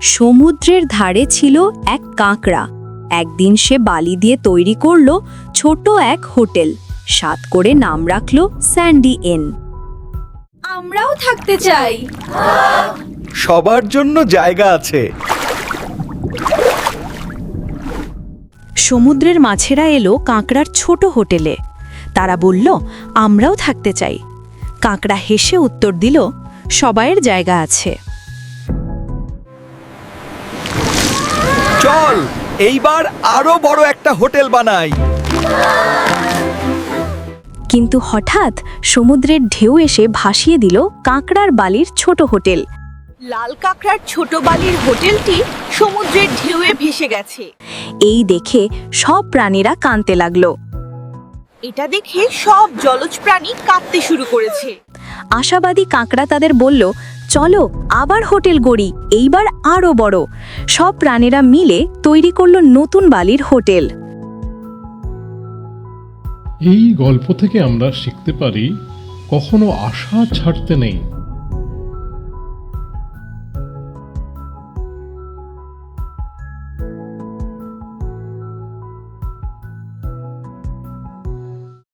সমুদ্রের ধারে ছিল এক কাঁকড়া। একদিন সে বালি দিয়ে তৈরি করলো ছোট এক হোটেল। সাত করে নাম রাখলো স্যান্ডি ইন। আমরাও থাকতে চাই। সবার জন্য জায়গা আছে। সমুদ্রের মাছেরা এলো কাঁকড়ার ছোট হোটেলে। তারা বলল, আমরাও থাকতে চাই। কাঁকড়া হেসে উত্তর দিল, সবাইয়ের জায়গা আছে। চল এইবার আরো বড় একটা হোটেল বানাই। কিন্তু হঠাৎ সমুদ্রের ঢেউ এসে ভাসিয়ে দিল কাঁকড়ার বালির ছোট হোটেল। লাল কাঁকড়ার ছোট বালির হোটেলটি সমুদ্রের ঢেউয়ে ভেসে গেছে। এই দেখে সব প্রাণীরা কাঁদতে লাগলো। এটা দেখে সব জলজ প্রাণী কাঁদতে শুরু করেছে। আশাবাদী কাঁকড়া তাদের বলল, চলো আবার হোটেল গড়ি, এইবার আরো বড়। সব প্রাণীরা মিলে তৈরি করলো নতুন বালির হোটেল। এই গল্প থেকে আমরা শিখতে পারি, কখনো আশা ছাড়তে নেই।